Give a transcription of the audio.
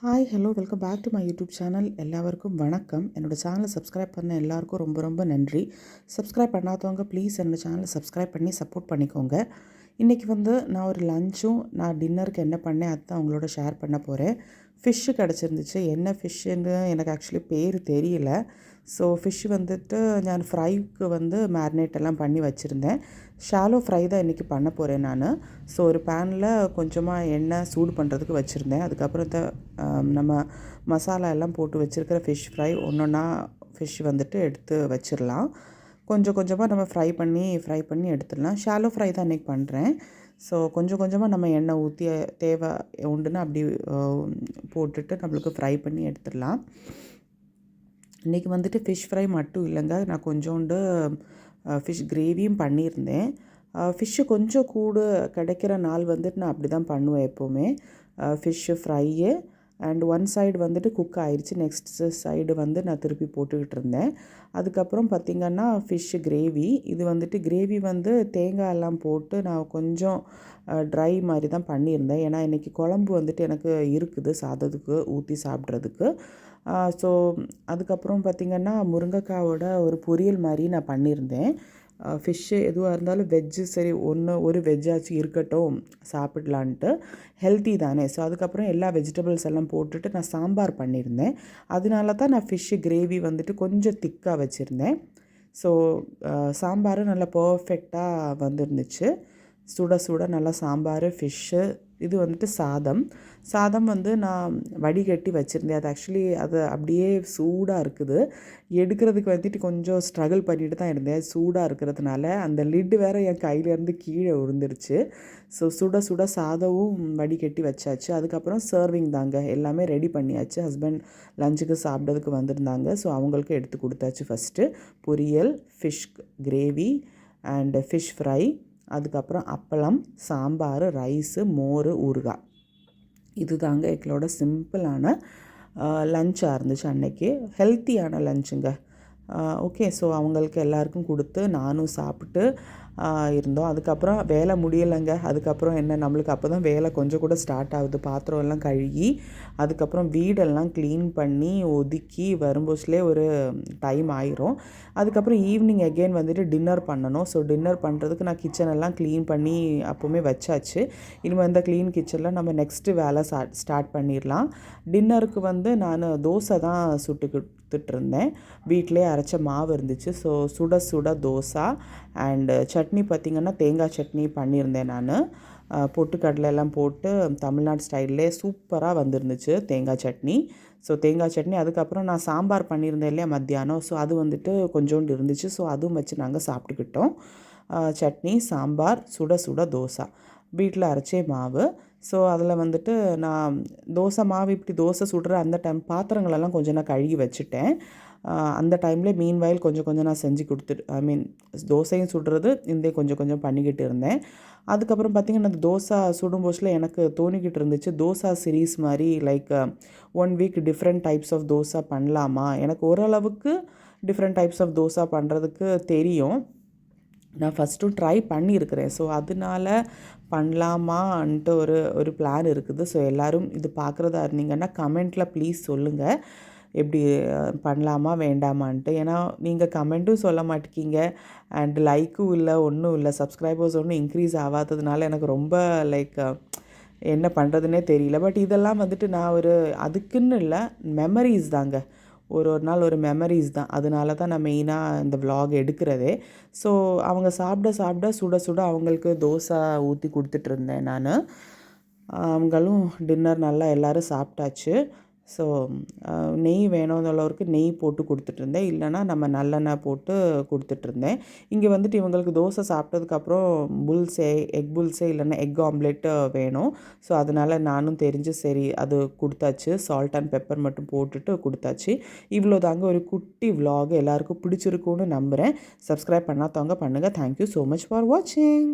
Hi hello welcome back to my YouTube channel. எல்லாருக்கும் வணக்கம். என்னோடய சேனலை சப்ஸ்கிரைப் பண்ண எல்லாருக்கும் ரொம்ப ரொம்ப நன்றி. சப்ஸ்கிரைப் பண்ணாதவங்க ப்ளீஸ் என்னோடய சேனலை சப்ஸ்கிரைப் பண்ணி சப்போர்ட் பண்ணிக்கோங்க. இன்றைக்கி நான் ஒரு லஞ்சும் நான் டின்னருக்கு என்ன பண்ணேன் அதுதான் அவங்களோட ஷேர் பண்ண போகிறேன். ஃபிஷ்ஷு கிடச்சிருந்துச்சு. என்ன ஃபிஷ்ஷுன்னு எனக்கு ஆக்சுவலி பேர் தெரியல. ஸோ ஃபிஷ் நான் ஃப்ரைக்கு மேரினேட் எல்லாம் பண்ணி வச்சுருந்தேன். ஷாலோ ஃப்ரை தான் இன்றைக்கி பண்ண போகிறேன் நான். ஸோ ஒரு பேனில் கொஞ்சமாக எண்ணெய் சூடு பண்ணுறதுக்கு வச்சுருந்தேன். அதுக்கப்புறம் நம்ம மசாலா எல்லாம் போட்டு வச்சுருக்கிற ஃபிஷ் ஃப்ரை ஒன்றா ஃபிஷ் எடுத்து வச்சிடலாம். கொஞ்சம் கொஞ்சமாக நம்ம ஃப்ரை பண்ணி எடுத்துடலாம். ஷாலோ ஃப்ரை தான் இன்றைக்கி பண்ணுறேன். ஸோ கொஞ்சம் கொஞ்சமாக நம்ம எண்ணெய் ஊற்றி தேவை உண்டுன்னு அப்படி போட்டுட்டு நம்மளுக்கு ஃப்ரை பண்ணி எடுத்துடலாம். இன்றைக்கி ஃபிஷ் ஃப்ரை மட்டும் இல்லைங்க, நான் கொஞ்சோண்டு ஃபிஷ் கிரேவியும் பண்ணியிருந்தேன். ஃபிஷ்ஷு கொஞ்சம் கூட கிடைக்கிற நாள் நான் அப்படி தான் பண்ணுவேன் எப்போவுமே. Fish fry and one side cook ஆயிடுச்சு. நெக்ஸ்ட் சைடு நான் திருப்பி போட்டுக்கிட்டு இருந்தேன். அதுக்கப்புறம் பார்த்திங்கன்னா ஃபிஷ்ஷு கிரேவி. இது கிரேவி தேங்காய் எல்லாம் போட்டு நான் கொஞ்சம் ட்ரை மாதிரி தான் பண்ணியிருந்தேன். ஏன்னா இன்றைக்கி குழம்பு எனக்கு இருக்குது சாதத்துக்கு ஊற்றி சாப்பிட்றதுக்கு. ஸோ அதுக்கப்புறம் பார்த்திங்கன்னா முருங்கைக்காவோட ஒரு பொரியல் மாதிரி நான் பண்ணியிருந்தேன். ஃபிஷ்ஷு எதுவாக இருந்தாலும் வெஜ்ஜு சரி ஒரு வெஜ்ஜாச்சும் இருக்கட்டும் சாப்பிடலான்ட்டு, ஹெல்த்தி தானே. ஸோ அதுக்கப்புறம் எல்லா வெஜிடபிள்ஸ் எல்லாம் போட்டுட்டு நான் சாம்பார் பண்ணியிருந்தேன். அதனால தான் நான் ஃபிஷ்ஷு கிரேவி கொஞ்சம் திக்காக வச்சுருந்தேன். ஸோ சாம்பார் நல்லா பர்ஃபெக்டாக வந்துருந்துச்சு. சுட சுட நல்லா சாம்பார், ஃபிஷ்ஷு. இது சாதம் நான் வடிகட்டி வச்சுருந்தேன். அது ஆக்சுவலி அது அப்படியே சூடாக இருக்குது. எடுக்கிறதுக்கு கொஞ்சம் ஸ்ட்ரகிள் பண்ணிட்டு தான் இருந்தேன். சூடாக இருக்கிறதுனால அந்த லிட்டு வேறு என் கையிலேருந்து கீழே விழுந்துருச்சு. ஸோ சுட சுட சாதமும் வடிகட்டி வச்சாச்சு. அதுக்கப்புறம் சர்விங் தாங்க, எல்லாமே ரெடி பண்ணியாச்சு. ஹஸ்பண்ட் லஞ்சுக்கு சாப்பிட்றதுக்கு வந்திருந்தாங்க. ஸோ அவங்களுக்கு எடுத்து கொடுத்தாச்சு. ஃபஸ்ட்டு பொரியல், fish gravy and fish fry, அதுக்கப்புறம் அப்பளம், சாம்பார், ரைஸு, மோர், ஊறுகாய். இது தாங்க எங்களோட சிம்பிளான லஞ்சாக இருந்துச்சு அன்னைக்கு. ஹெல்த்தியான லஞ்சுங்க. ஓகே. ஸோ அவங்களுக்கு எல்லாருக்கும் கொடுத்து நானும் சாப்பிட்டு இருந்தோம். அதுக்கப்புறம் வேலை முடியலைங்க. அதுக்கப்புறம் நம்மளுக்கு அப்போ தான் வேலை கொஞ்சம் கூட ஸ்டார்ட் ஆகுது. பாத்திரம் எல்லாம் கழுகி அதுக்கப்புறம் வீடெல்லாம் க்ளீன் பண்ணி ஒதுக்கி வரும்போதுலேயே ஒரு டைம் ஆயிரும். அதுக்கப்புறம் ஈவினிங் அகெயின் டின்னர் பண்ணணும். ஸோ டின்னர் பண்ணுறதுக்கு நான் கிச்சனெல்லாம் க்ளீன் பண்ணி அப்போவுமே வச்சாச்சு. இனிமேல் இந்த க்ளீன் கிச்சனில் நம்ம நெக்ஸ்ட்டு வேலை ஸ்டார்ட் பண்ணிடலாம். டின்னருக்கு நான் தோசை தான் சுட்டுக்கிட்டுருந்தேன். வீட்டிலே அரைச்ச மாவு இருந்துச்சு. ஸோ சுட சுட தோசை அண்டு சட்னி பார்த்திங்கன்னா தேங்காய் சட்னி பண்ணியிருந்தேன் நான். பொட்டுக்கடலை எல்லாம் போட்டு தமிழ்நாடு ஸ்டைல்லே சூப்பராக வந்துருந்துச்சு தேங்காய் சட்னி. ஸோ தேங்காய் சட்னி. அதுக்கப்புறம் நான் சாம்பார் பண்ணியிருந்தேன் இல்லையா மத்தியானம். ஸோ அது கொஞ்சோண்டு இருந்துச்சு. ஸோ அதுவும் வச்சு நாங்கள் சாப்பிட்டுக்கிட்டோம். சட்னி, சாம்பார், சுட சுட தோசை, வீட்டில் அரைச்சே மாவு. ஸோ அதில் நான் தோசை மாவு இப்படி தோசை சுடுற அந்த டைம் பாத்திரங்களெல்லாம் கொஞ்சம் நான் கழுகி வச்சுட்டேன். அந்த டைமில் மீன்வாயில் கொஞ்சம் கொஞ்சம் நான் செஞ்சு தோசையும் சுடுறது கொஞ்சம் கொஞ்சம் பண்ணிக்கிட்டு இருந்தேன். அதுக்கப்புறம் பார்த்திங்கன்னா அந்த தோசை சுடும்போதில் எனக்கு தோணிக்கிட்டு இருந்துச்சு, தோசை சீரீஸ் மாதிரி like 1 week different types of dosa பண்ணலாமா. எனக்கு ஓரளவுக்கு டிஃப்ரெண்ட் டைப்ஸ் ஆஃப் தோசை பண்ணுறதுக்கு தெரியும். நான் ஃபஸ்ட்டும் ட்ரை பண்ணியிருக்கிறேன். ஸோ அதனால பண்ணலாமான்ட்டு ஒரு பிளான் இருக்குது. ஸோ எல்லோரும் இது பார்க்குறதா இருந்தீங்கன்னா கமெண்ட்டில் ப்ளீஸ் சொல்லுங்கள், எப்படி பண்ணலாமா வேண்டாமான்ட்டு. ஏன்னா நீங்கள் கமெண்ட்டும் சொல்ல மாட்டேங்கிங்க அண்ட் லைக்கும் இல்லை, ஒன்றும் இல்லை. சப்ஸ்கிரைபர்ஸ் ஒன்றும் இன்க்ரீஸ் ஆகாததுனால எனக்கு ரொம்ப என்ன பண்ணுறதுனே தெரியல. பட் இதெல்லாம் நான் அதுக்குன்னு இல்லை, மெமரிஸ் தாங்க. ஒரு நாள் ஒரு மெமரிஸ் தான். அதனால தான் நான் மெயினாக இந்த விலாக் எடுக்கிறதே. ஸோ அவங்க சாப்பிட சுட சுட அவங்களுக்கு தோசை ஊற்றி கொடுத்துட்ருந்தேன் நான். அவங்களும் டின்னர் நல்லா எல்லோரும் சாப்பிட்டாச்சு. ஸோ நெய் வேணும்னுள்ளவருக்கு நெய் போட்டு கொடுத்துட்ருந்தேன். இல்லைனா நம்ம நல்லெண்ணெய் போட்டு கொடுத்துட்ருந்தேன். இங்கே இவங்களுக்கு தோசை சாப்பிட்டதுக்கப்புறம் எக் புல்ஸே இல்லைன்னா எக் ஆம்லேட்டு வேணும். ஸோ அதனால் நானும் தெரிஞ்சு சரி அது கொடுத்தாச்சு. சால்ட் அண்ட் பெப்பர் மட்டும் போட்டுட்டு கொடுத்தாச்சு. இவ்வளோ தாங்க ஒரு குட்டி விலாக். எல்லாருக்கும் பிடிச்சிருக்குன்னு நம்புகிறேன். சப்ஸ்கிரைப் பண்ணாதவங்க பண்ணுங்கள். தேங்க்யூ ஸோ மச் ஃபார் வாட்சிங்.